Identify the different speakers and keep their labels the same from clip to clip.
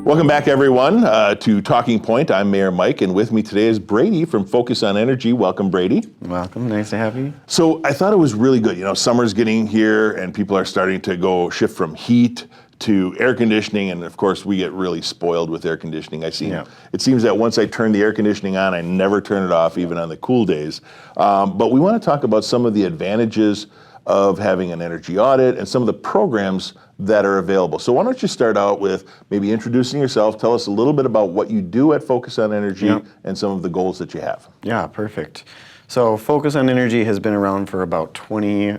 Speaker 1: Welcome back, everyone, to Talking Point. I'm Mayor Mike, and with me today is Brady from Focus on Energy. Welcome, Brady.
Speaker 2: Welcome. Nice to have you.
Speaker 1: So I thought it was really good. You know, summer's getting here, and people are starting to go shift from heat to air conditioning, and of course, we get really spoiled with air conditioning. It seems that once I turn the air conditioning on, I never turn it off, even on the cool days. But we want to talk about some of the advantages of having an energy audit and some of the programs that are available. So why don't you start out with maybe introducing yourself, tell us a little bit about what you do at Focus on Energy and some of the goals that you have.
Speaker 2: Yeah, perfect. So Focus on Energy has been around for about a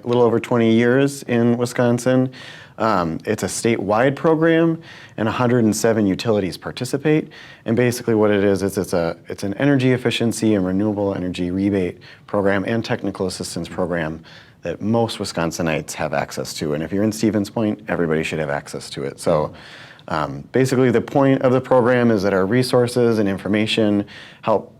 Speaker 2: little over 20 years in Wisconsin. It's a statewide program, and 107 utilities participate. And basically what it is it's an energy efficiency and renewable energy rebate program and technical assistance program that most Wisconsinites have access to. And if you're in Stevens Point, everybody should have access to it. So basically the point of the program is that our resources and information help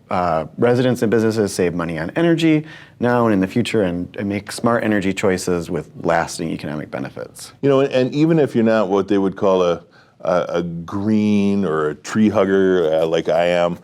Speaker 2: residents and businesses save money on energy now and in the future and make smart energy choices with lasting economic benefits.
Speaker 1: You know, and even if you're not what they would call a green or a tree hugger like I am,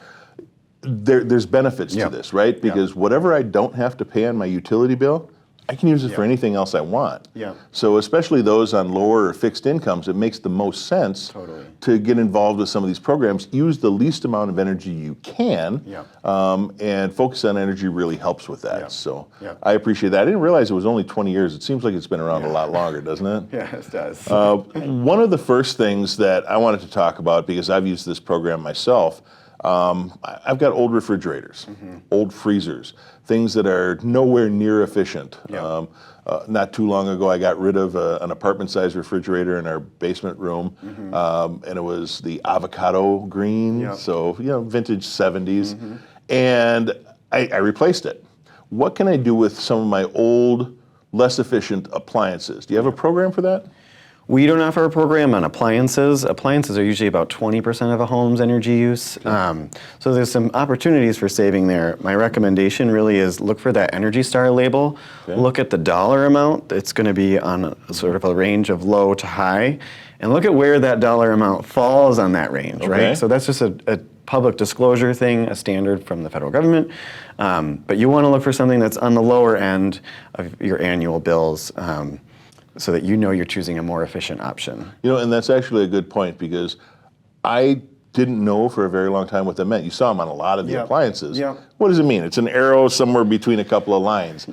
Speaker 1: there's benefits to this, right? Because whatever I don't have to pay on my utility bill, I can use it for anything else I want. So especially those on lower or fixed incomes, it makes the most sense to get involved with some of these programs. Use the least amount of energy you can, and Focus on Energy really helps with that. So I appreciate that. I didn't realize it was only 20 years. It seems like it's been around a lot longer, doesn't it?
Speaker 2: Yeah, it does.
Speaker 1: One of the first things that I wanted to talk about, because I've used this program myself, I've got old refrigerators, old freezers, things that are nowhere near efficient. Not too long ago, I got rid of an apartment-sized refrigerator in our basement room, and it was the avocado green, so vintage 70s, and I replaced it. What can I do with some of my old, less efficient appliances? Do you have a program for that?
Speaker 2: We don't offer a program on appliances. Appliances are usually about 20% of a home's energy use. So there's some opportunities for saving there. My recommendation really is look for that Energy Star label. Look at the dollar amount. It's going to be on sort of a range of low to high. And look at where that dollar amount falls on that range, right? So that's just a public disclosure thing, a standard from the federal government. But you want to look for something that's on the lower end of your annual bills. So that you know you're choosing a more efficient option.
Speaker 1: You know, and that's actually a good point, because I didn't know for a very long time what that meant. You saw them on a lot of the appliances. What does it mean? It's an arrow somewhere between a couple of lines.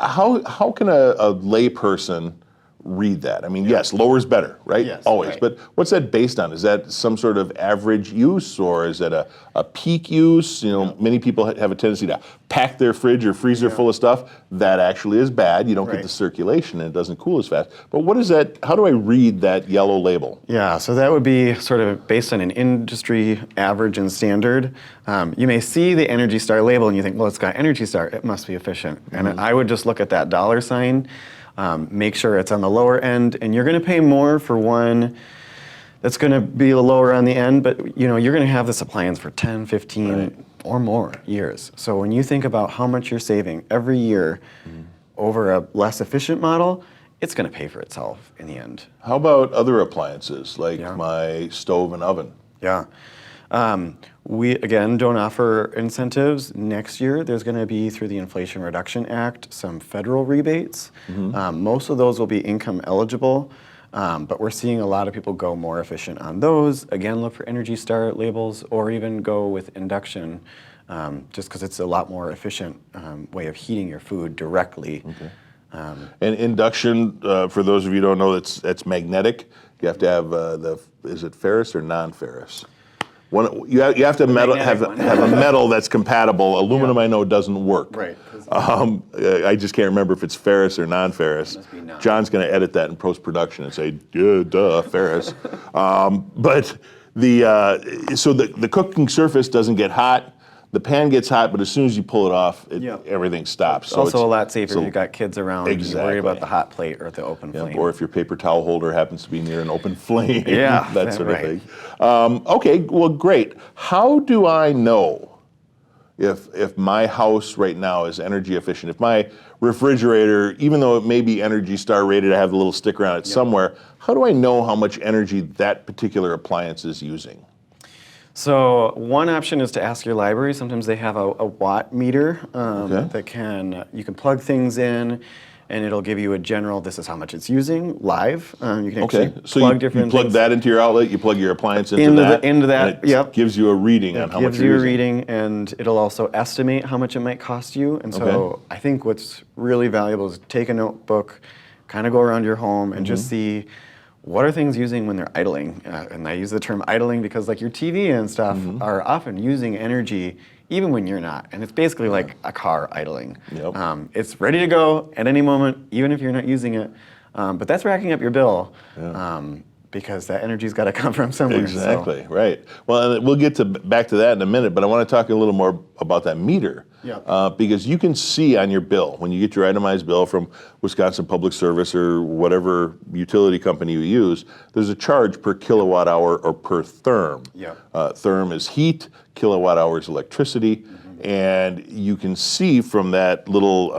Speaker 1: How can a lay person read that? I mean, yes, lower is better, right?
Speaker 2: Yes,
Speaker 1: always. But what's that based on? Is that some sort of average use, or is that a peak use? You know, many people have a tendency to pack their fridge or freezer full of stuff. That actually is bad. You don't get the circulation, and it doesn't cool as fast. But what is that? How do I read that yellow label?
Speaker 2: Yeah, so that would be sort of based on an industry average and standard. You may see the Energy Star label and you think, well, it's got Energy Star, it must be efficient. And I would just look at that dollar sign. Make sure it's on the lower end, and you're going to pay more for one that's going to be lower on the end, but you're going to have this appliance for 10, 15 or more years. So when you think about how much you're saving every year over a less efficient model, it's going to pay for itself in the end.
Speaker 1: How about other appliances like my stove and oven?
Speaker 2: We, again, don't offer incentives. Next year, there's going to be, through the Inflation Reduction Act, some federal rebates. Most of those will be income eligible, but we're seeing a lot of people go more efficient on those. Again, look for Energy Star labels, or even go with induction, just because it's a lot more efficient way of heating your food directly.
Speaker 1: And induction, for those of you who don't know, that's magnetic. You have to have is it ferrous or non-ferrous? You have to have a metal that's compatible. Aluminum, I know, doesn't work. I just can't remember if it's ferrous or non-ferrous. John's going to edit that in post-production and say, duh, ferrous. But so the cooking surface doesn't get hot. The pan gets hot, but as soon as you pull it off, everything stops.
Speaker 2: So also a lot safer if you've got kids around and you're worried about the hot plate or the open flame.
Speaker 1: Or if your paper towel holder happens to be near an open flame,
Speaker 2: that
Speaker 1: sort of thing. Okay, well, great. How do I know if my house right now is energy efficient, if my refrigerator, even though it may be Energy Star rated, I have a little sticker on it somewhere, how do I know how much energy that particular appliance is using?
Speaker 2: So one option is to ask your library. Sometimes they have a watt meter
Speaker 1: Okay.
Speaker 2: that you can plug things in, and it'll give you a general, this is how much it's using live. You can actually
Speaker 1: So
Speaker 2: plug
Speaker 1: you
Speaker 2: different
Speaker 1: plug
Speaker 2: things
Speaker 1: that into your outlet, you plug your appliance into
Speaker 2: into
Speaker 1: that,
Speaker 2: that,
Speaker 1: and it gives you a reading on how much
Speaker 2: gives
Speaker 1: you're
Speaker 2: you a
Speaker 1: using.
Speaker 2: reading, and it'll also estimate how much it might cost you. And so
Speaker 1: Okay.
Speaker 2: I think what's really valuable is take a notebook, kind of go around your home and just see what are things using when they're idling. And I use the term idling because like your TV and stuff are often using energy even when you're not. And it's basically like a car idling.
Speaker 1: Yep.
Speaker 2: It's ready to go at any moment, even if you're not using it. But that's racking up your bill. Because that energy's got to come from somewhere.
Speaker 1: Exactly, right. Well, and we'll get back to that in a minute, but I want to talk a little more about that meter. Because you can see on your bill, when you get your itemized bill from Wisconsin Public Service or whatever utility company you use, there's a charge per kilowatt hour or per therm. Therm is heat, kilowatt hour is electricity, and you can see from that little,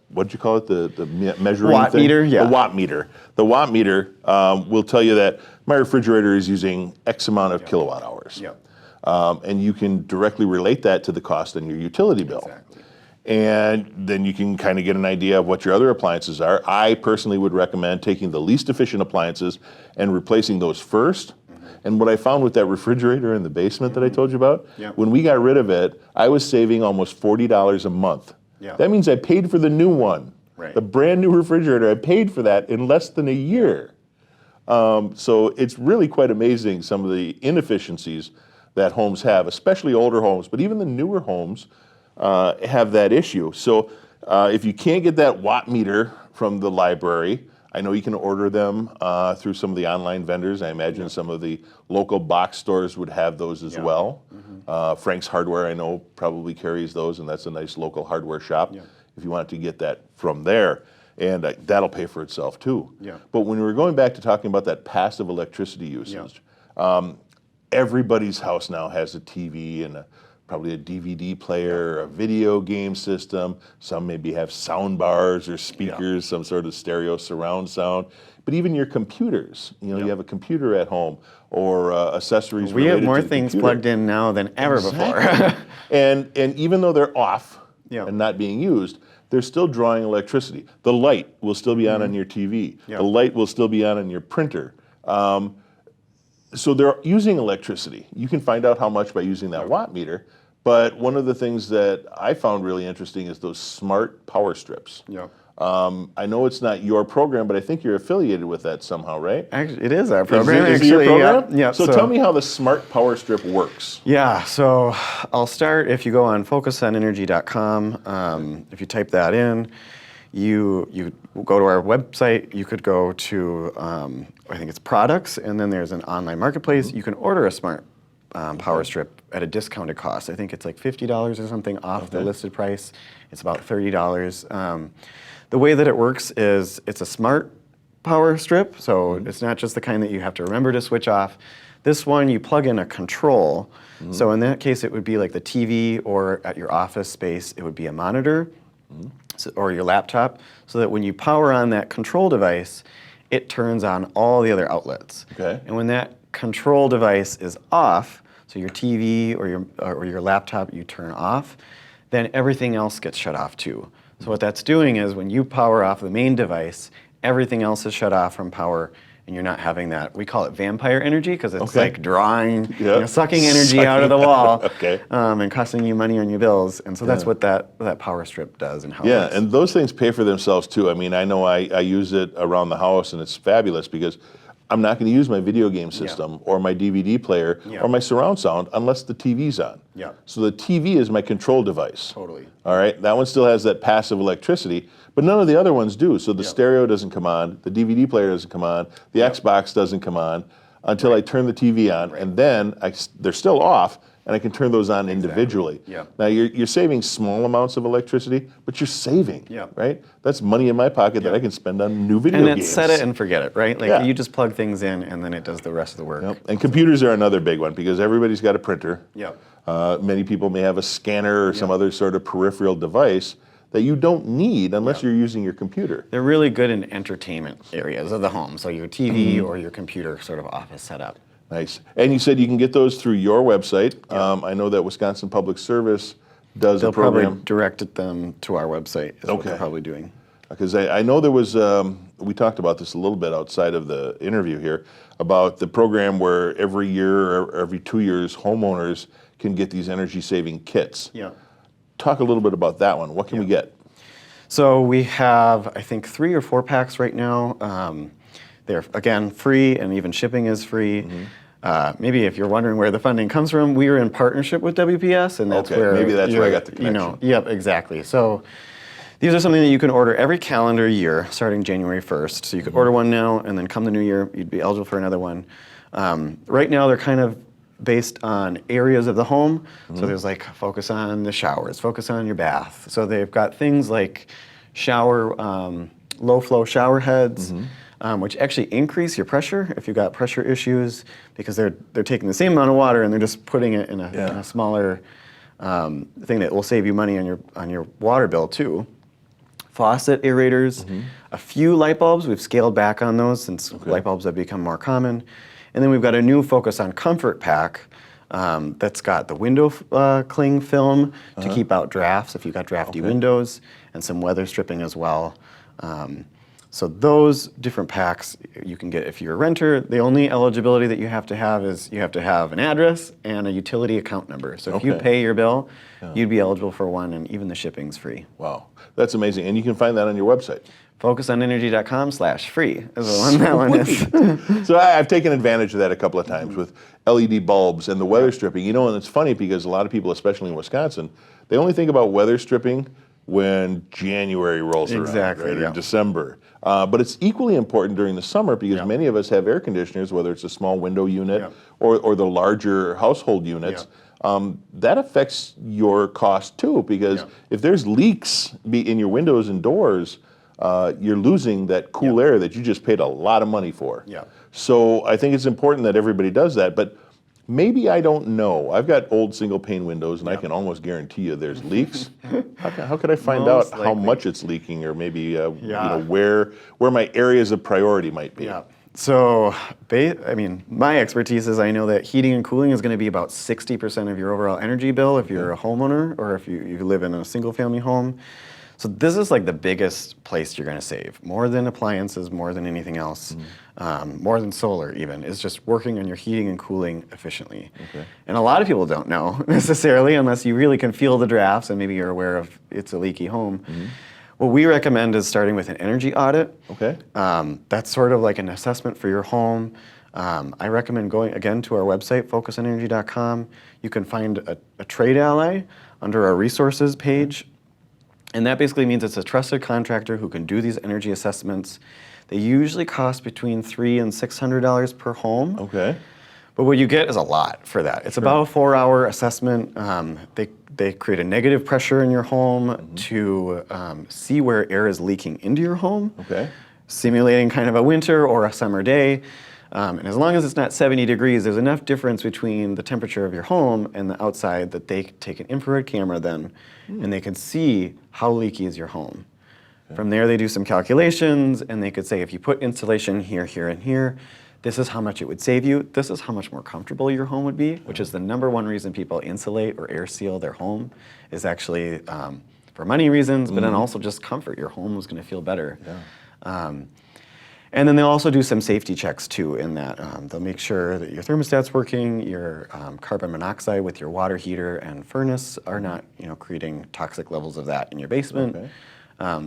Speaker 1: what did you call it, the measuring
Speaker 2: Watt
Speaker 1: thing?
Speaker 2: meter, yeah.
Speaker 1: The watt meter. The watt meter will tell you that my refrigerator is using X amount of kilowatt hours. And you can directly relate that to the cost on your utility bill. And then you can kind of get an idea of what your other appliances are. I personally would recommend taking the least efficient appliances and replacing those first. And what I found with that refrigerator in the basement that I told you about, when we got rid of it, I was saving almost $40 a month. That means I paid for the new one. The brand new refrigerator, I paid for that in less than a year. So it's really quite amazing some of the inefficiencies that homes have, especially older homes, but even the newer homes have that issue. So if you can't get that watt meter from the library, I know you can order them through some of the online vendors. I imagine some of the local box stores would have those as well. Frank's Hardware, I know, probably carries those, and that's a nice local hardware shop if you want to get that from there. And that'll pay for itself too. But when we were going back to talking about that passive electricity usage, everybody's house now has a TV and probably a DVD player, a video game system. Some maybe have sound bars or speakers, some sort of stereo surround sound. But even your computers, you have a computer at home or accessories
Speaker 2: We
Speaker 1: related
Speaker 2: have more
Speaker 1: to the
Speaker 2: things
Speaker 1: computer.
Speaker 2: plugged in now than ever before.
Speaker 1: And even though they're off and not being used, they're still drawing electricity. The light will still be on your TV. The light will still be on your printer. So they're using electricity. You can find out how much by using that watt meter. But one of the things that I found really interesting is those smart power strips. I know it's not your program, but I think you're affiliated with that somehow, right?
Speaker 2: Actually, it is our program.
Speaker 1: Is it your program?
Speaker 2: Yeah.
Speaker 1: So tell me how the smart power strip works.
Speaker 2: Yeah, so I'll start if you go on focusonenergy.com. If you type that in, you go to our website. You could go to, I think it's products, and then there's an online marketplace. You can order a smart power strip at a discounted cost. I think it's like $50 or something off the listed price. It's about $30. The way that it works is it's a smart power strip, so it's not just the kind that you have to remember to switch off. This one, you plug in a control. So in that case, it would be like the TV, or at your office space, it would be a monitor or your laptop, so that when you power on that control device, it turns on all the other outlets. And when that control device is off, so your TV or your laptop you turn off, then everything else gets shut off too. So what that's doing is when you power off the main device, everything else is shut off from power, and you're not having that. We call it vampire energy because it's like drawing, sucking energy out of the wall and costing you money on your bills. And so that's what that power strip does and how it works.
Speaker 1: And those things pay for themselves too. I mean, I know I use it around the house, and it's fabulous because I'm not going to use my video game system or my DVD player or my surround sound unless the TV's on. So the TV is my control device. All right, that one still has that passive electricity, but none of the other ones do. So the stereo doesn't come on, the DVD player doesn't come on, the Xbox doesn't come on until I turn the TV on, and then they're still off, and I can turn those on individually. Now you're saving small amounts of electricity, but you're saving, right? That's money in my pocket that I can spend on new video games.
Speaker 2: And it's set it and forget it, right? Like you just plug things in, and then it does the rest of the work.
Speaker 1: And computers are another big one because everybody's got a printer. Many people may have a scanner or some other sort of peripheral device that you don't need unless you're using your computer.
Speaker 2: They're really good in entertainment areas of the home, so your TV or your computer sort of office setup.
Speaker 1: Nice. And you said you can get those through your website. I know that Wisconsin Public Service does a program.
Speaker 2: They'll probably direct them to our website is what they're probably doing.
Speaker 1: Because I know there was, we talked about this a little bit outside of the interview here, about the program where every year or every 2 years, homeowners can get these energy-saving kits.
Speaker 2: Yeah.
Speaker 1: Talk a little bit about that one. What can we get?
Speaker 2: So we have, I think, 3 or 4 packs right now. They're, again, free, and even shipping is free. Maybe if you're wondering where the funding comes from, we are in partnership with WPS, and that's where
Speaker 1: maybe that's where I got the connection.
Speaker 2: Yep, exactly. So these are something that you can order every calendar year, starting January 1st. So you could order one now, and then come the new year, you'd be eligible for another one. Right now, they're kind of based on areas of the home. So there's like focus on the showers, focus on your bath. So they've got things like shower, low flow shower heads, which actually increase your pressure if you've got pressure issues, because they're taking the same amount of water and they're just putting it in a smaller thing that will save you money on your water bill too. Faucet aerators, a few light bulbs. We've scaled back on those since light bulbs have become more common. And then we've got a new focus on comfort pack that's got the window cling film to keep out drafts if you've got drafty windows, and some weather stripping as well. So those different packs you can get if you're a renter. The only eligibility that you have to have is you have to have an address and a utility account number. So if you pay your bill, you'd be eligible for one, and even the shipping's free.
Speaker 1: Wow, that's amazing. And you can find that on your website.
Speaker 2: Focusonenergy.com/free is the one that one is.
Speaker 1: So I've taken advantage of that a couple of times with LED bulbs and the weather stripping. You know, and it's funny because a lot of people, especially in Wisconsin, they only think about weather stripping when January rolls around, right, or December. But it's equally important during the summer because many of us have air conditioners, whether it's a small window unit or the larger household units. That affects your cost too, because if there's leaks in your windows and doors, you're losing that cool air that you just paid a lot of money for. So I think it's important that everybody does that, but maybe I don't know. I've got old single pane windows, and I can almost guarantee you there's leaks. How could I find out how much it's leaking, or maybe you know, where my areas of priority might be?
Speaker 2: So, I mean, my expertise is I know that heating and cooling is going to be about 60% of your overall energy bill if you're a homeowner, or if you live in a single-family home. So this is like the biggest place you're going to save, more than appliances, more than anything else, more than solar even, is just working on your heating and cooling efficiently. And a lot of people don't know necessarily, unless you really can feel the drafts and maybe you're aware of it's a leaky home. What we recommend is starting with an energy audit. That's sort of like an assessment for your home. I recommend going, again, to our website, focusonenergy.com. You can find a trade ally under our resources page. And that basically means it's a trusted contractor who can do these energy assessments. They usually cost between $300 and $600 per home. But what you get is a lot for that. It's about a 4-hour assessment. They create a negative pressure in your home to see where air is leaking into your home, simulating kind of a winter or a summer day. And as long as it's not 70 degrees, there's enough difference between the temperature of your home and the outside that they take an infrared camera then, and they can see how leaky is your home. From there, they do some calculations, and they could say, if you put insulation here, here, and here, this is how much it would save you. This is how much more comfortable your home would be, which is the #1 reason people insulate or air seal their home, is actually for money reasons, but then also just comfort. Your home is going to feel better. And then they'll also do some safety checks too in that. They'll make sure that your thermostat's working, your carbon monoxide with your water heater and furnace are not creating toxic levels of that in your basement.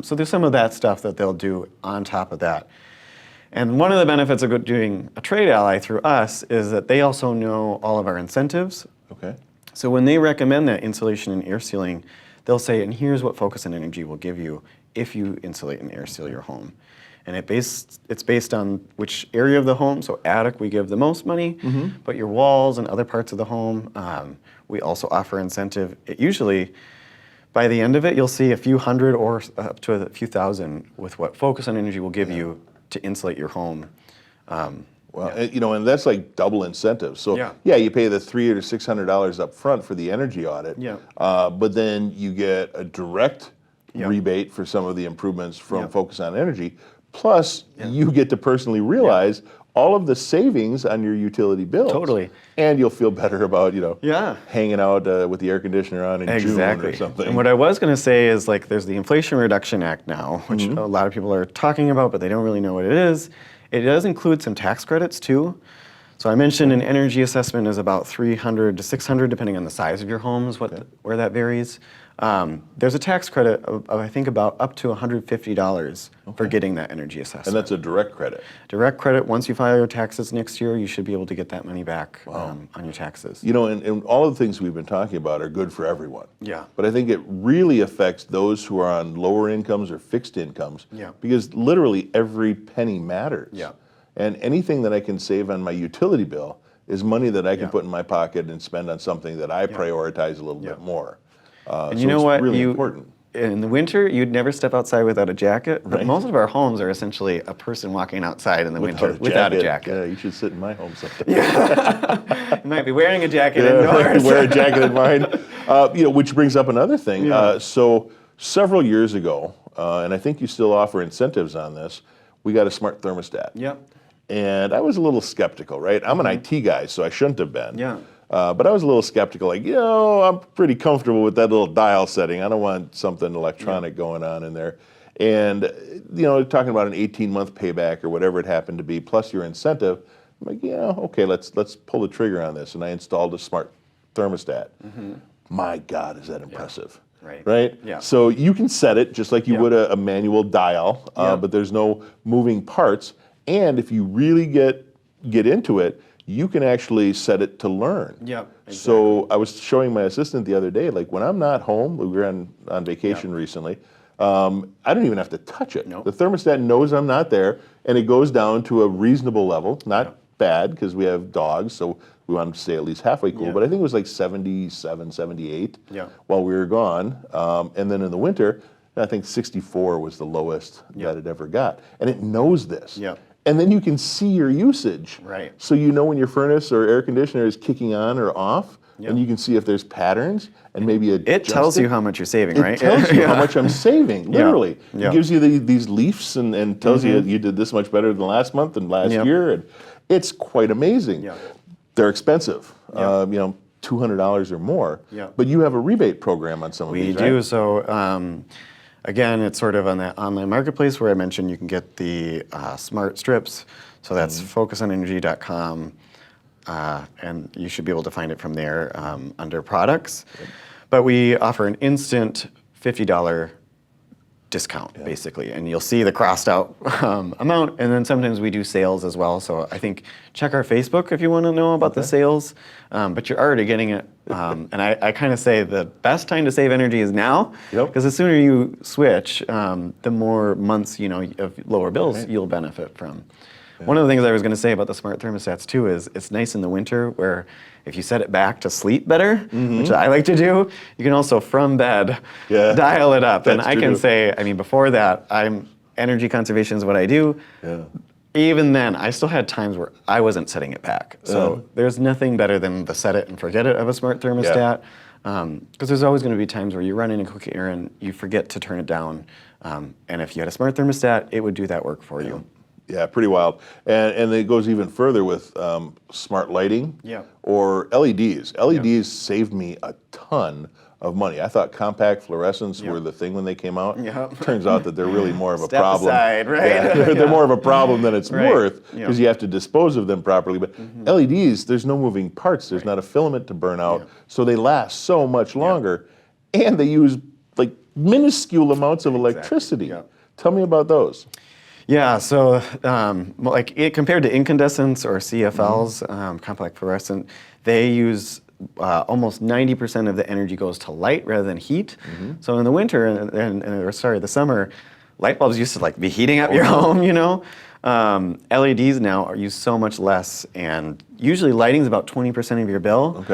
Speaker 2: So there's some of that stuff that they'll do on top of that. And one of the benefits of doing a trade ally through us is that they also know all of our incentives. So when they recommend that insulation and air sealing, they'll say, and here's what Focus on Energy will give you if you insulate and air seal your home. And it's based on which area of the home. So attic, we give the most money, but your walls and other parts of the home, we also offer incentive. Usually, by the end of it, you'll see a few hundred or up to a few thousand with what Focus on Energy will give you to insulate your home.
Speaker 1: Well, and that's like double incentive. So
Speaker 2: Yeah.
Speaker 1: you pay the $300 or $600 up front for the energy audit.
Speaker 2: Yeah.
Speaker 1: But then you get a direct rebate for some of the improvements from Focus on Energy. Plus, you get to personally realize all of the savings on your utility bills.
Speaker 2: Totally.
Speaker 1: And you'll feel better about
Speaker 2: Yeah.
Speaker 1: hanging out with the air conditioner on in June or something.
Speaker 2: And what I was going to say is, like, there's the Inflation Reduction Act now, which a lot of people are talking about, but they don't really know what it is. It does include some tax credits too. So I mentioned an energy assessment is about $300 to $600, depending on the size of your homes, where that varies. There's a tax credit of I think about up to $150 for getting that energy assessment.
Speaker 1: And that's a direct credit.
Speaker 2: Direct credit. Once you file your taxes next year, you should be able to get that money back on your taxes.
Speaker 1: And all of the things we've been talking about are good for everyone.
Speaker 2: Yeah.
Speaker 1: But I think it really affects those who are on lower incomes or fixed incomes.
Speaker 2: Yeah.
Speaker 1: Because literally every penny matters.
Speaker 2: Yeah.
Speaker 1: And anything that I can save on my utility bill is money that I can put in my pocket and spend on something that I prioritize a little bit more.
Speaker 2: And
Speaker 1: so
Speaker 2: you know
Speaker 1: it's
Speaker 2: what?
Speaker 1: really important.
Speaker 2: In the winter, you'd never step outside without a jacket. But most of our homes are essentially a person walking outside in the winter without a jacket.
Speaker 1: Yeah, you should sit in my home sometime.
Speaker 2: You might be wearing a jacket indoors.
Speaker 1: Wear a jacket in mine. Which brings up another thing. So several years ago, and I think you still offer incentives on this, we got a smart thermostat.
Speaker 2: Yep.
Speaker 1: And I was a little skeptical, right? I'm an IT guy, so I shouldn't have been.
Speaker 2: Yeah.
Speaker 1: But I was a little skeptical, like, I'm pretty comfortable with that little dial setting. I don't want something electronic going on in there. And, talking about an 18-month payback or whatever it happened to be, plus your incentive, I'm like, okay, let's pull the trigger on this. And I installed a smart thermostat. My God, is that impressive. Right?
Speaker 2: Yeah.
Speaker 1: So you can set it just like you would a manual dial, but there's no moving parts. And if you really get into it, you can actually set it to learn.
Speaker 2: Yep, exactly.
Speaker 1: So I was showing my assistant the other day, like when I'm not home, we were on vacation recently, I don't even have to touch it.
Speaker 2: Nope.
Speaker 1: The thermostat knows I'm not there, and it goes down to a reasonable level, not bad, because we have dogs, so we wanted to stay at least halfway cool, but I think it was like 77, 78 while we were gone. And then in the winter, I think 64 was the lowest that it ever got. And it knows this. And then you can see your usage.
Speaker 2: Right.
Speaker 1: So you know when your furnace or air conditioner is kicking on or off, and you can see if there's patterns and maybe adjust
Speaker 2: it tells you how much you're saving, right?
Speaker 1: It tells you how much I'm saving, literally.
Speaker 2: Yeah.
Speaker 1: It gives you these leafs and tells you you did this much better than last month and last year. And it's quite amazing. They're expensive, $200 or more. But you have a rebate program on some of these, right?
Speaker 2: We do. So again, it's sort of on that online marketplace where I mentioned you can get the smart strips. So that's focusonenergy.com. And you should be able to find it from there under products. But we offer an instant $50 discount, basically. And you'll see the crossed out amount. And then sometimes we do sales as well. So I think check our Facebook if you want to know about the sales. But you're already getting it. And I kind of say the best time to save energy is now. Because the sooner you switch, the more months of lower bills you'll benefit from. One of the things I was going to say about the smart thermostats too is it's nice in the winter where if you set it back to sleep better, which I like to do, you can also from bed dial it up. And I can say, before that, energy conservation is what I do. Even then, I still had times where I wasn't setting it back. So there's nothing better than the set it and forget it of a smart thermostat. Because there's always going to be times where you run in a quick errand and you forget to turn it down. And if you had a smart thermostat, it would do that work for you.
Speaker 1: Yeah, pretty wild. And it goes even further with smart lighting or LEDs. LEDs saved me a ton of money. I thought compact fluorescents were the thing when they came out. Turns out that they're really more of a problem.
Speaker 2: Aside, right?
Speaker 1: They're more of a problem than it's worth because you have to dispose of them properly. But LEDs, there's no moving parts. There's not a filament to burn out. So they last so much longer. And they use like minuscule amounts of electricity. Tell me about those.
Speaker 2: Yeah, so compared to incandescents or CFLs, compact fluorescent, they use almost 90% of the energy goes to light rather than heat. So in the winter, the summer, light bulbs used to be heating up your home, LEDs now use so much less, and usually lighting is about 20% of your bill.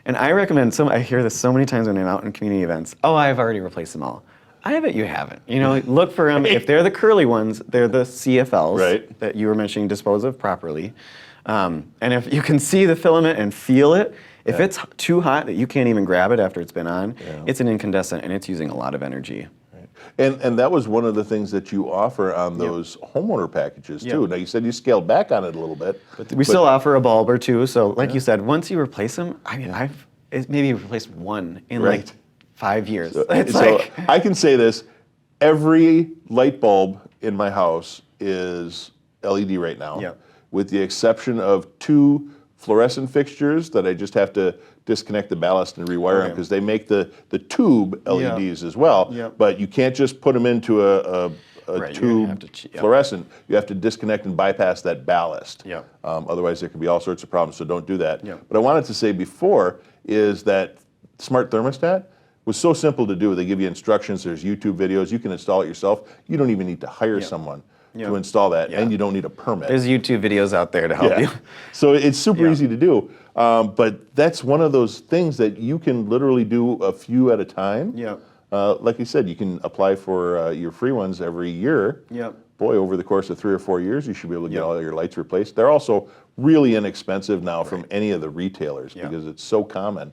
Speaker 2: And I recommend, I hear this so many times when I'm out in community events, I've already replaced them all. I bet you haven't. You know, look for them. If they're the curly ones, they're the CFLs
Speaker 1: Right.
Speaker 2: that you were mentioning, dispose of properly. And if you can see the filament and feel it, if it's too hot that you can't even grab it after it's been on, it's an incandescent and it's using a lot of energy.
Speaker 1: And that was one of the things that you offer on those homeowner packages too. Now you said you scaled back on it a little bit.
Speaker 2: But we still offer a bulb or two. So like you said, once you replace them, I mean, I've maybe replaced one in like 5 years. It's
Speaker 1: So
Speaker 2: like,
Speaker 1: I can say this, every light bulb in my house is LED right now, with the exception of 2 fluorescent fixtures that I just have to disconnect the ballast and rewire them because they make the tube LEDs as well, but you can't just put them into a tube fluorescent. You have to disconnect and bypass that ballast. Otherwise there could be all sorts of problems, so don't do that. But I wanted to say before is that smart thermostat was so simple to do. They give you instructions, there's YouTube videos, you can install it yourself. You don't even need to hire someone to install that, and you don't need a permit.
Speaker 2: There's YouTube videos out there to help you.
Speaker 1: So it's super easy to do, but that's one of those things that you can literally do a few at a time. Like you said, you can apply for your free ones every year. Boy, over the course of 3 or 4 years, you should be able to get all your lights replaced. They're also really inexpensive now from any of the retailers because it's so common.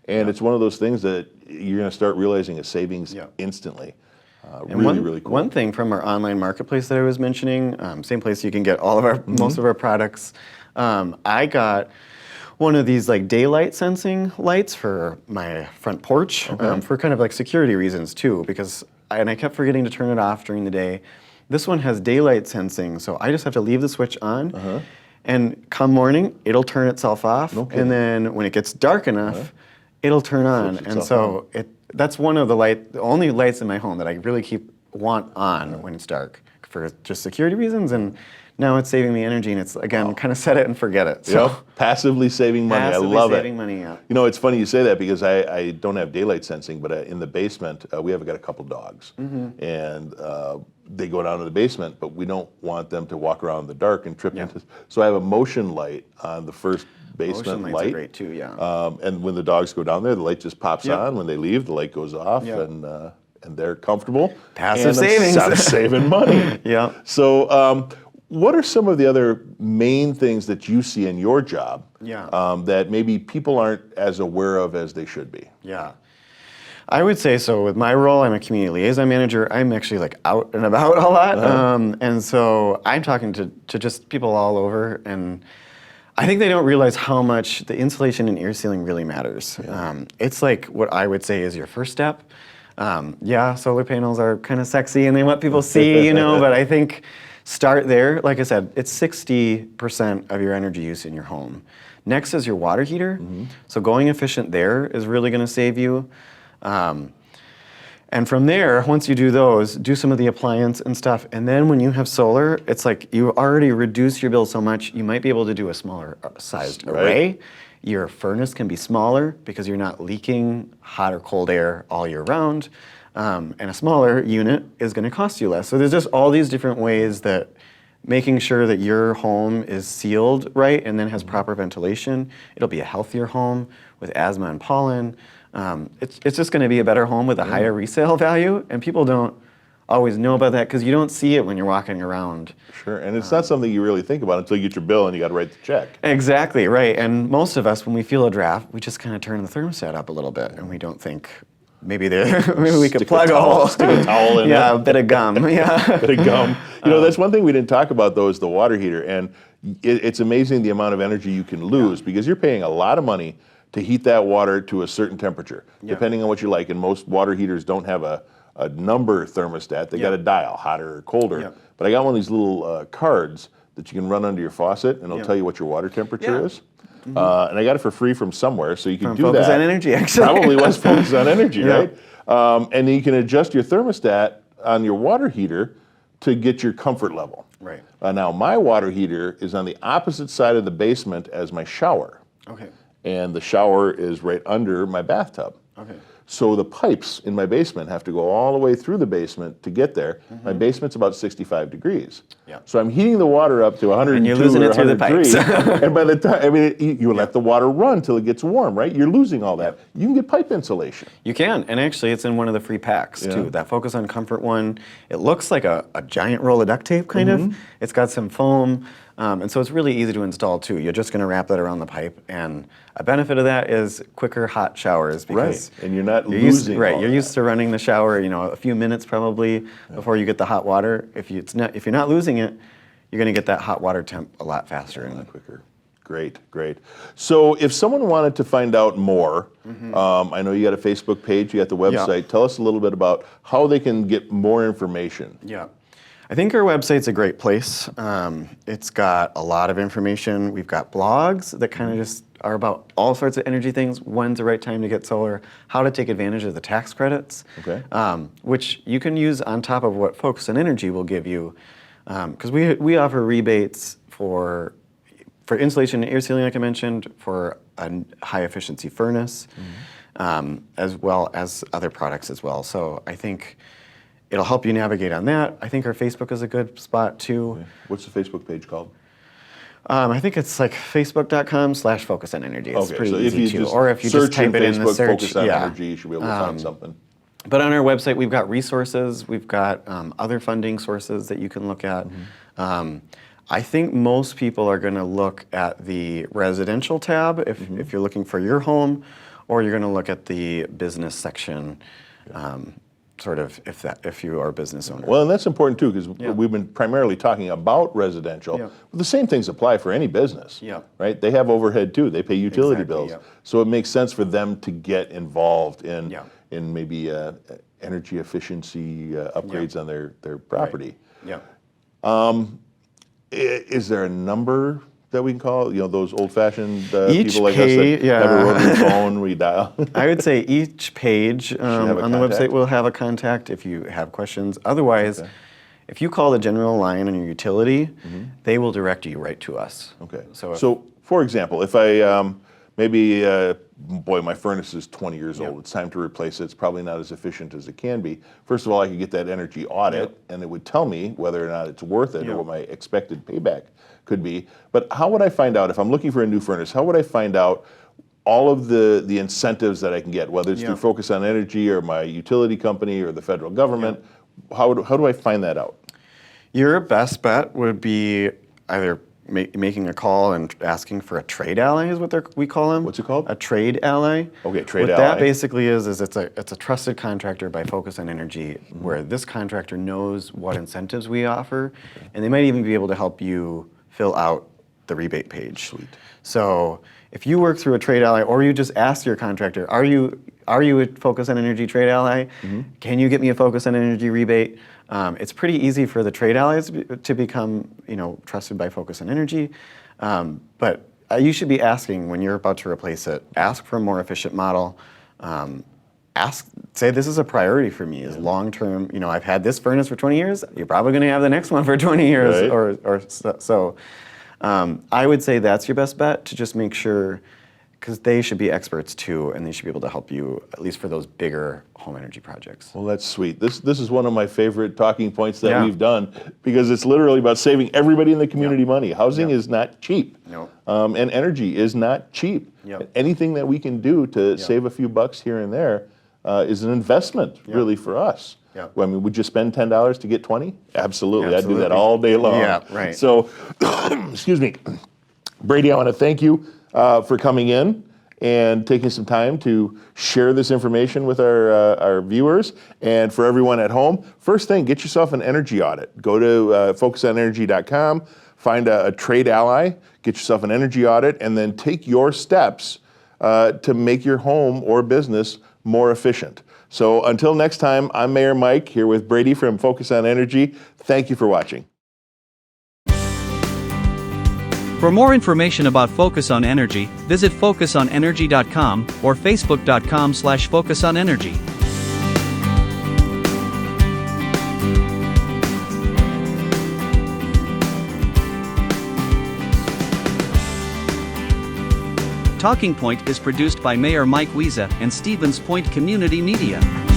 Speaker 1: And it's one of those things that you're going to start realizing a savings instantly. Really cool.
Speaker 2: One thing from our online marketplace that I was mentioning, same place you can get all of our most of our products. I got one of these like daylight sensing lights for my front porch for kind of like security reasons too, because I kept forgetting to turn it off during the day. This one has daylight sensing, so I just have to leave the switch on, and come morning it'll turn itself off, and then when it gets dark enough, it'll turn on, and so that's one of the only lights in my home that I really want on when it's dark for just security reasons, and now it's saving me energy, and it's, again, kind of set it and forget it. So
Speaker 1: passively saving money, I love it.
Speaker 2: Passively saving money,
Speaker 1: You know, it's funny you say that because I don't have daylight sensing, but in the basement, we have got a couple dogs, and they go down to the basement, but we don't want them to walk around in the dark and trip into, so I have a motion light on the first basement
Speaker 2: lights
Speaker 1: light.
Speaker 2: are great too,
Speaker 1: And when the dogs go down there, the light just pops on. When they leave, the light goes off, and they're comfortable.
Speaker 2: Passive savings.
Speaker 1: I'm saving money. So what are some of the other main things that you see in your job that maybe people aren't as aware of as they should be?
Speaker 2: I would say so. With my role, I'm a community liaison manager. I'm actually like out and about a lot, and so I'm talking to just people all over, and I think they don't realize how much the insulation and air sealing really matters. It's like what I would say is your first step. Solar panels are kind of sexy and they let people see, you know, but I think start there. Like I said, it's 60% of your energy use in your home. Next is your water heater. So going efficient there is really going to save you. And from there, once you do those, do some of the appliance and stuff, and then when you have solar, it's like you already reduce your bill so much, you might be able to do a smaller sized array. Your furnace can be smaller because you're not leaking hot or cold air all year round, and a smaller unit is going to cost you less. So there's just all these different ways that making sure that your home is sealed right and then has proper ventilation. It'll be a healthier home with asthma and pollen. It's just going to be a better home with a higher resale value, and people don't always know about that because you don't see it when you're walking around.
Speaker 1: Sure, and it's not something you really think about until you get your bill and you got to write the check.
Speaker 2: Exactly, right. And most of us, when we feel a draft, we just kind of turn the thermostat up a little bit, and we don't think maybe we could plug a hole.
Speaker 1: Stick a towel in it.
Speaker 2: A bit of gum.
Speaker 1: Bit of gum. You know, that's one thing we didn't talk about though is the water heater, and it's amazing the amount of energy you can lose because you're paying a lot of money to heat that water to a certain temperature, depending on what you like. And most water heaters don't have a number thermostat. They got a dial, hotter or colder. But I got one of these little cards that you can run under your faucet, and it'll tell you what your water temperature is. And I got it for free from somewhere, so you can do
Speaker 2: Focus
Speaker 1: that.
Speaker 2: on Energy, actually.
Speaker 1: Probably was Focus on Energy, right? And then you can adjust your thermostat on your water heater to get your comfort level.
Speaker 2: Right.
Speaker 1: Now, my water heater is on the opposite side of the basement as my shower.
Speaker 2: Okay.
Speaker 1: And the shower is right under my bathtub.
Speaker 2: Okay.
Speaker 1: So the pipes in my basement have to go all the way through the basement to get there. My basement's about 65 degrees.
Speaker 2: Yeah.
Speaker 1: So I'm heating the water up to 102
Speaker 2: And you're losing
Speaker 1: or
Speaker 2: it through the
Speaker 1: 103.
Speaker 2: pipes.
Speaker 1: And by the time, I mean, you let the water run till it gets warm, right? You're losing all that. You can get pipe insulation.
Speaker 2: You can, and actually it's in one of the free packs too. That Focus on Comfort one, it looks like a giant roll of duct tape kind of. It's got some foam, and so it's really easy to install too. You're just gonna wrap that around the pipe, and a benefit of that is quicker hot showers because
Speaker 1: and you're not
Speaker 2: you're
Speaker 1: losing
Speaker 2: used,
Speaker 1: all
Speaker 2: you're
Speaker 1: that.
Speaker 2: used to running the shower, a few minutes probably before you get the hot water. If you're not losing it, you're gonna get that hot water temp a lot faster.
Speaker 1: A lot quicker. Great, great. So if someone wanted to find out more, I know you got a Facebook page, you got the website. Tell us a little bit about how they can get more information.
Speaker 2: Yeah. I think our website's a great place. It's got a lot of information. We've got blogs that kind of just are about all sorts of energy things. When's the right time to get solar? How to take advantage of the tax credits, which you can use on top of what Focus on Energy will give you. Because we offer rebates for insulation and air sealing, like I mentioned, for a high efficiency furnace, as well as other products as well. So I think it'll help you navigate on that. I think our Facebook is a good spot too.
Speaker 1: Okay. What's the Facebook page called?
Speaker 2: I think it's like facebook.com/Focus on Energy. It's pretty
Speaker 1: so if
Speaker 2: easy
Speaker 1: you
Speaker 2: too.
Speaker 1: just
Speaker 2: Or if you
Speaker 1: search
Speaker 2: just type it in the
Speaker 1: Facebook,
Speaker 2: search,
Speaker 1: Focus on Energy, you should be able to find something.
Speaker 2: But on our website, we've got resources. We've got other funding sources that you can look at. I think most people are going to look at the residential tab if you're looking for your home, or you're going to look at the business section, sort of if you are a business owner.
Speaker 1: Well, and that's important too, because we've been primarily talking about residential. But the same things apply for any business, right? They have overhead too. They pay utility bills. So it makes sense for them to get involved in maybe energy efficiency upgrades on their property. Is there a number that we can call? Those old-fashioned people like us that have a rotary phone, we dial.
Speaker 2: I would say each page on the website will have a contact if you have questions. Otherwise, if you call the general line on your utility, they will direct you right to us.
Speaker 1: Okay.
Speaker 2: So
Speaker 1: for example, if I boy, my furnace is 20 years old. It's time to replace it. It's probably not as efficient as it can be. First of all, I could get that energy audit, and it would tell me whether or not it's worth it or what my expected payback could be. But how would I find out, if I'm looking for a new furnace, how would I find out all of the incentives that I can get, whether it's through Focus on Energy or my utility company or the federal government? How do I find that out?
Speaker 2: Your best bet would be either making a call and asking for a trade ally is what we call them.
Speaker 1: What's it called?
Speaker 2: A trade ally.
Speaker 1: Okay, trade ally.
Speaker 2: What that basically is it's a trusted contractor by Focus on Energy, where this contractor knows what incentives we offer, and they might even be able to help you fill out the rebate page.
Speaker 1: Sweet.
Speaker 2: So if you work through a trade ally, or you just ask your contractor, are you a Focus on Energy trade ally? Can you get me a Focus on Energy rebate? It's pretty easy for the trade allies to become, trusted by Focus on Energy. But you should be asking when you're about to replace it. Ask for a more efficient model. Say this is a priority for me. Is long term. I've had this furnace for 20 years. You're probably going to have the next one for 20 years, or so. I would say that's your best bet, to just make sure, because they should be experts too, and they should be able to help you, at least for those bigger home energy projects.
Speaker 1: Well, that's sweet. This is one of my favorite talking points that we've done, because it's literally about saving everybody in the community money. Housing is not cheap, and energy is not cheap. Anything that we can do to save a few bucks here and there is an investment, really, for us. Well, I mean, would you spend $10 to get 20? Absolutely. I'd do that all day long. So, excuse me. Brady, I want to thank you for coming in and taking some time to share this information with our viewers. And for everyone at home, first thing, get yourself an energy audit. Go to focusonenergy.com, find a trade ally, get yourself an energy audit, and then take your steps to make your home or business more efficient. So until next time, I'm Mayor Mike here with Brady from Focus on Energy. Thank you for watching.
Speaker 3: For more information about Focus on Energy, visit focusonenergy.com or facebook.com/focusonenergy. Talking Point is produced by Mayor Mike Wiza and Stevens Point Community Media.